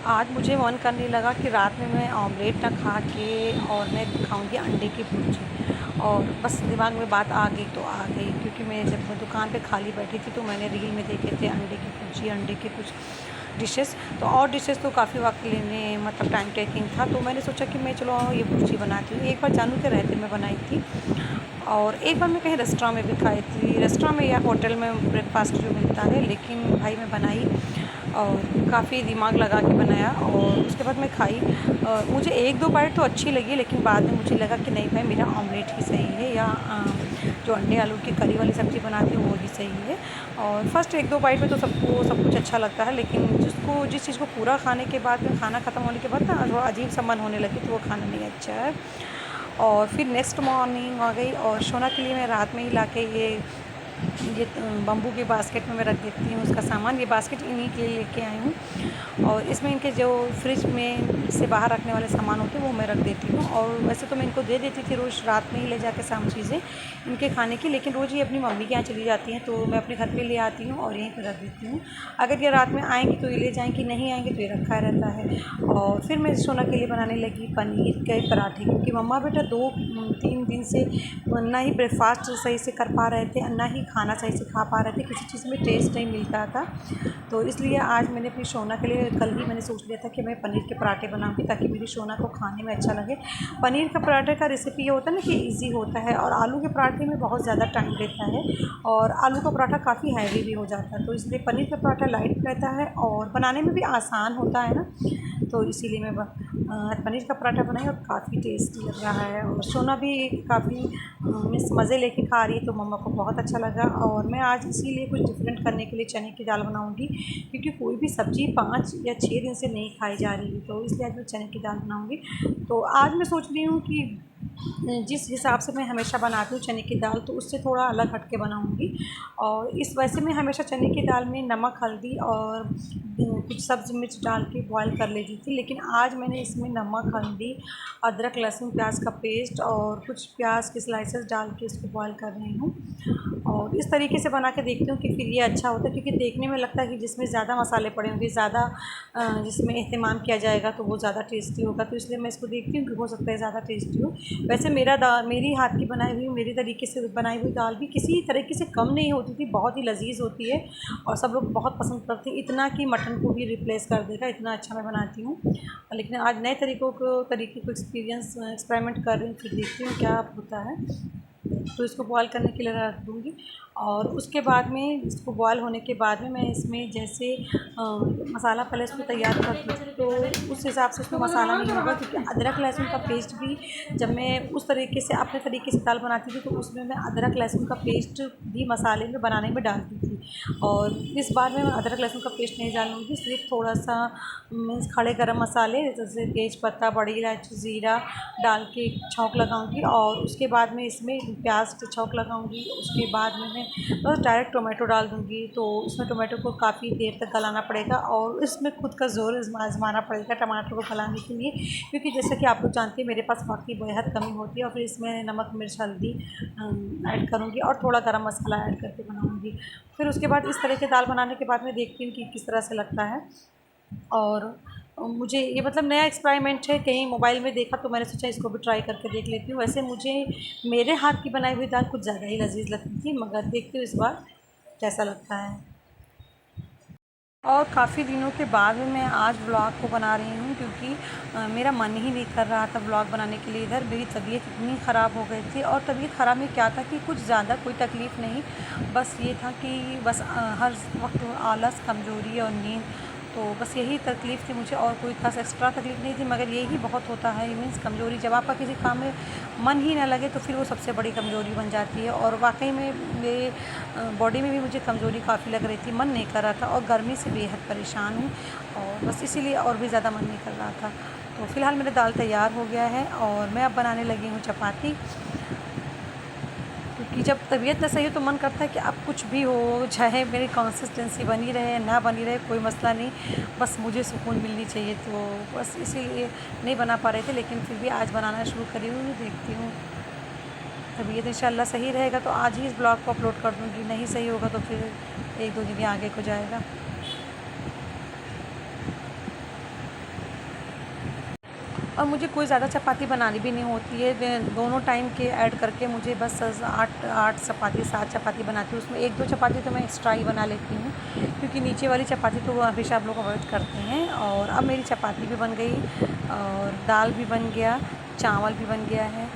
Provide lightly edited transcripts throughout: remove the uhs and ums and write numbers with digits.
आज मुझे मन करने लगा कि रात में मैं ऑमलेट ना खा के और मैं खाऊंगी अंडे की भुर्जी। और बस दिमाग में बात आ गई तो आ गई, क्योंकि मैं जब मैं दुकान पे खाली बैठी थी तो मैंने रील में देखे थे अंडे की भुर्जी, अंडे के कुछ डिशेस। तो और डिशेस तो काफ़ी वक्त लेने मतलब टाइम टेकिंग था, तो मैंने सोचा कि मैं चलो ये भुर्जी बनाती हूँ। एक बार जानू के रहते मैं बनाई थी, और एक बार मैं कहीं रेस्टोरेंट में भी खाई थी, रेस्टोरेंट में या होटल में ब्रेकफास्ट जो मिलता है। लेकिन भाई मैं बनाई और काफ़ी दिमाग लगा के बनाया, और उसके बाद मैं खाई। मुझे एक दो बाइट तो अच्छी लगी, लेकिन बाद में मुझे लगा कि नहीं भाई, मेरा ऑमलेट ही सही है, या जो अंडे आलू की करी वाली सब्ज़ी बनाती हूँ वो ही सही है। और फर्स्ट एक दो बाइट में तो सबको सब कुछ अच्छा लगता है, लेकिन जिस चीज़ को पूरा खाने के बाद में, खाना ख़त्म होने के बाद ना थोड़ा अजीब सा मन होने लगे, तो वो खाना नहीं अच्छा है। और फिर नेक्स्ट मॉर्निंग आ गई, और सोना के लिए मैं रात में ही ला के ये बम्बू के बास्केट में मैं रख देती हूँ उसका सामान। ये बास्केट इन्हीं के लिए लेके आई हूँ, और इसमें इनके जो फ्रिज में से बाहर रखने वाले सामान होते हैं वो मैं रख देती हूँ। और वैसे तो मैं इनको दे देती थी रोज़ रात में ही ले जाके सारी चीज़ें इनके खाने की, लेकिन रोज़ ये अपनी मम्मी के यहाँ चली जाती हैं, तो मैं अपने घर पे ले आती हूँ और यहीं पर रख देती हूँ। अगर ये रात में आएँगी तो ये ले जाएँगी, नहीं आएँगी तो ये रखा रहता है। और फिर मैं सोना के लिए बनाने लगी पनीर के पराठे, क्योंकि मम्मा बेटा 2-3 दिन से ना ही ब्रेकफास्ट सही से कर पा रहे थे, ना ही खाना सही से खा पा रहे थे, किसी चीज़ में टेस्ट नहीं मिलता था। तो इसलिए आज मैंने अपनी सोना के लिए, कल ही मैंने सोच लिया था कि मैं पनीर के पराठे बनाऊंगी, ताकि मेरी सोना को खाने में अच्छा लगे। पनीर का पराठे का रेसिपी ये होता है ना कि इजी होता है, और आलू के पराठे में बहुत ज़्यादा टाइम लेता है, और आलू का पराठा काफ़ी हैवी भी हो जाता है। तो इसलिए पनीर का पराठा लाइट रहता है और बनाने में भी आसान होता है ना, तो इसीलिए मैं पनीर का पराठा बनाई और काफ़ी टेस्टी लग रहा है। और सोना भी काफ़ी मीन्स मज़े लेके खा रही है, तो मम्मा को बहुत अच्छा लगा। और मैं आज इसीलिए कुछ डिफरेंट करने के लिए चने की दाल बनाऊंगी, क्योंकि कोई भी सब्ज़ी 5 या 6 दिन से नहीं खाई जा रही है, तो इसलिए आज मैं चने की दाल बनाऊंगी। तो आज मैं सोच रही हूँ कि जिस हिसाब से मैं हमेशा बनाती हूँ चने की दाल, तो उससे थोड़ा अलग हट के बनाऊँगी। और इस वैसे मैं हमेशा चने की दाल में नमक, हल्दी और कुछ सब्ज़ मिर्च डाल के बॉयल कर लेती थी, लेकिन आज मैंने इसमें नमक, हल्दी, अदरक, लहसुन, प्याज का पेस्ट और कुछ प्याज के स्लाइसेस डाल के इसको बॉयल कर रही हूँ। और इस तरीके से बना के देखती हूँ कि फिर ये अच्छा होता है, क्योंकि देखने में लगता है कि जिसमें ज़्यादा मसाले पड़े होंगे, ज़्यादा जिसमें एहतमाम किया जाएगा, तो वो ज़्यादा टेस्टी होगा। तो इसलिए मैं इसको देखती हूँ कि हो सकता है ज़्यादा टेस्टी हो। वैसे मेरी हाथ की बनाई हुई, मेरी तरीके से बनाई हुई दाल भी किसी तरीके से कम नहीं होती थी, बहुत ही लजीज होती है, और सब लोग बहुत पसंद करते हैं, इतना कि मटन को भी रिप्लेस कर देगा, इतना अच्छा मैं बनाती हूँ। लेकिन आज नए तरीके को एक्सपेरिमेंट कर रही हूँ, फिर देखती हूँ क्या होता है। तो इसको बॉयल करने के लिए रख दूँगी, और उसके बाद में इसको बॉयल होने के बाद में मैं इसमें जैसे मसाला पहले इसको तैयार कर दूँ, तो उस हिसाब से इसमें मसाला नहीं होगा, क्योंकि अदरक लहसुन का पेस्ट भी जब मैं उस तरीके से अपने तरीके से दाल बनाती थी, तो उसमें मैं अदरक लहसुन का पेस्ट भी मसाले में बनाने में डालती थी। और इस बार में मैं अदरक लहसुन का पेस्ट नहीं डालूँगी, सिर्फ थोड़ा सा मीन्स खड़े गरम मसाले जैसे तेज पत्ता, बड़ी इलायची, ज़ीरा डाल के छौंक लगाऊंगी, और उसके बाद में इसमें प्याज के छौंक लगाऊंगी। उसके बाद में मैं बस डायरेक्ट टोमेटो डाल दूंगी, तो इसमें टोमेटो को काफ़ी देर तक गलाना पड़ेगा, और इसमें खुद का ज़ोर आजमाना पड़ेगा टमाटर को गलाने के लिए, क्योंकि जैसा कि आप लोग जानते हैं मेरे पास बाकी बेहद कमी होती है। और फिर इसमें नमक, मिर्च, हल्दी ऐड करूँगी, और थोड़ा गरम मसाला ऐड करके बनाऊँगी। फिर उसके बाद इस तरह के दाल बनाने के बाद मैं देखती हूँ कि किस तरह से लगता है। और मुझे ये मतलब नया एक्सपेरिमेंट है, कहीं मोबाइल में देखा तो मैंने सोचा इसको भी ट्राई करके देख लेती हूँ। वैसे मुझे मेरे हाथ की बनाई हुई दाल कुछ ज़्यादा ही लजीज लगती थी, मगर देखती हूँ इस बार कैसा लगता है। और काफ़ी दिनों के बाद में मैं आज व्लॉग को बना रही हूँ, क्योंकि मेरा मन ही नहीं कर रहा था व्लॉग बनाने के लिए। इधर मेरी तबीयत इतनी ख़राब हो गई थी, और तबीयत ख़राब में क्या था कि कुछ ज़्यादा कोई तकलीफ़ नहीं, बस ये था कि बस हर वक्त आलस, कमज़ोरी और नींद, तो बस यही तकलीफ़ थी मुझे, और कोई खास एक्स्ट्रा तकलीफ़ नहीं थी। मगर यही बहुत होता है, मीन्स कमज़ोरी, जब आपका किसी काम में मन ही ना लगे तो फिर वो सबसे बड़ी कमज़ोरी बन जाती है। और वाकई में मेरे बॉडी में भी मुझे कमज़ोरी काफ़ी लग रही थी, मन नहीं कर रहा था, और गर्मी से बेहद परेशान हूँ, और बस इसीलिए और भी ज़्यादा मन नहीं कर रहा था। तो फ़िलहाल मेरा दाल तैयार हो गया है, और मैं अब बनाने लगी हूँ चपाती, क्योंकि जब तबीयत ना सही हो तो मन करता है कि अब कुछ भी हो, चाहे मेरी कंसिस्टेंसी बनी रहे ना बनी रहे, कोई मसला नहीं, बस मुझे सुकून मिलनी चाहिए। तो बस इसीलिए नहीं बना पा रहे थे, लेकिन फिर भी आज बनाना शुरू करी हूँ, देखती हूँ। तबीयत इंशाल्लाह सही रहेगा तो आज ही इस ब्लॉग को अपलोड कर दूँगी, नहीं सही होगा तो फिर 1-2 दिन आगे को जाएगा। और मुझे कोई ज़्यादा चपाती बनानी भी नहीं होती है। दोनों टाइम के ऐड करके मुझे बस 8 चपाती 7 चपाती बनाती हूँ। उसमें 1-2 चपाती तो मैं एक्स्ट्रा ही बना लेती हूँ, क्योंकि नीचे वाली चपाती तो वो हमेशा आप लोग अवॉइड करते हैं। और अब मेरी चपाती भी बन गई और दाल भी बन गया, चावल भी बन गया है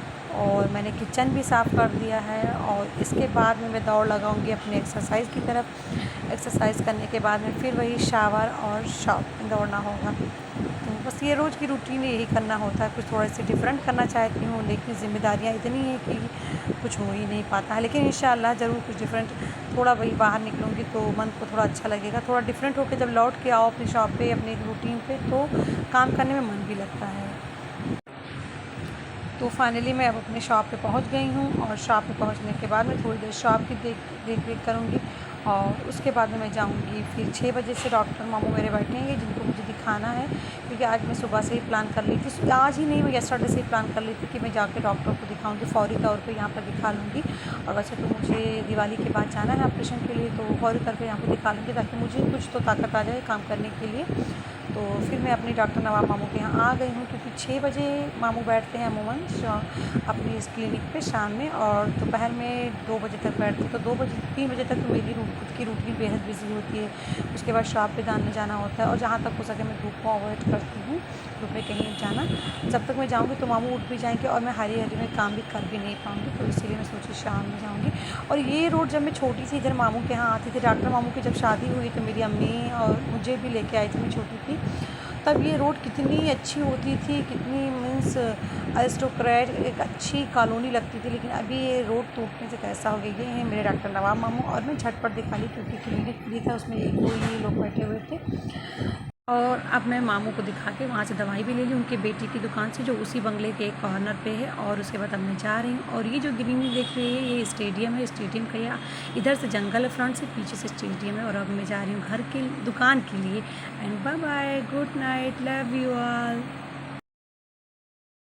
और मैंने किचन भी साफ़ कर दिया है। और इसके बाद में मैं दौड़ लगाऊंगी अपने एक्सरसाइज़ की तरफ। एक्सरसाइज़ करने के बाद में फिर वही शावर और शॉप दौड़ना होगा। तो बस ये रोज़ की रूटीन यही करना होता है। कुछ थोड़ा सी डिफरेंट करना चाहती हूँ, लेकिन ज़िम्मेदारियाँ इतनी हैं कि कुछ हो ही नहीं पाता है। लेकिन इंशाअल्लाह ज़रूर कुछ डिफरेंट, थोड़ा वही बाहर निकलूँगी तो मन को थोड़ा अच्छा लगेगा। थोड़ा डिफरेंट होकर जब लौट के आओ अपनी शॉप पे, अपनी रूटीन पे, तो काम करने में मन भी लगता है। तो फाइनली मैं अब अपने शॉप पे पहुंच गई हूँ और शॉप पे पहुंचने के बाद मैं थोड़ी देर शॉप की देख रेख करूँगी और उसके बाद में मैं जाऊँगी। फिर 6 बजे से डॉक्टर मामू मेरे बैठेंगे जिनको मुझे दिखाना है, क्योंकि आज मैं सुबह से ही प्लान कर ली थी, आज ही नहीं मैं यस्टरडे से ही प्लान कर ली थी कि मैं जाके डॉक्टर को दिखाऊँगी, फौरी तौर पर यहाँ पर दिखा लूँगी। और वैसे तो मुझे दिवाली के बाद जाना है ऑपरेशन के लिए, तो फौरी तौर पर यहाँ पर दिखा लूँगी ताकि मुझे कुछ तो ताकत आ जाए काम करने के लिए। तो फिर मैं अपनी डॉक्टर नवाब मामू के यहाँ आ गई हूँ, क्योंकि 6 बजे मामू बैठते हैं अमूमन अपनी इस क्लिनिक पे शाम में, और दोपहर में 2 बजे तक बैठते हैं। तो 3 बजे तक तो मेरी खुद की रूटीन बेहद बिजी होती है। उसके बाद शॉप पे दान में जाना होता है और जहाँ तक हो सके मैं धूप को अवॉइड करती हूँ, धूप में कहीं नहीं जाना। जब तक मैं जाऊँगी तो मामू उठ भी जाएंगे और मैं हरी हरी में काम भी कर भी नहीं पाऊँगी, तो इसीलिए मैं सोची शाम में जाऊँगी। और ये रोड जब मैं छोटी सी इधर मामू के यहाँ आती थी, डॉक्टर मामू की जब शादी हुई तो मेरी अम्मी और मुझे भी लेके आई थी, मैं छोटी थी तब। ये रोड कितनी अच्छी होती थी, कितनी मीन्स अरिस्टोक्रेट एक अच्छी कॉलोनी लगती थी। लेकिन अभी ये रोड टूटने से कैसा हो गया। ये हैं मेरे डॉक्टर नवाब मामू और मैं झटपट दिखा ली क्योंकि क्लिनिक भी था, उसमें 1-2 ही लोग बैठे हुए थे। और अब मैं मामू को दिखा के वहाँ से दवाई भी ले ली उनके बेटी की दुकान से, जो उसी बंगले के एक कॉर्नर पे है। और उसके बाद अब मैं जा रही हूँ। और ये जो ग्रीनरी देख रही है ये स्टेडियम है, स्टेडियम का या इधर से जंगल है फ्रंट से, पीछे से स्टेडियम है। और अब मैं जा रही हूँ घर के दुकान के लिए। And bye bye, good night, love you all.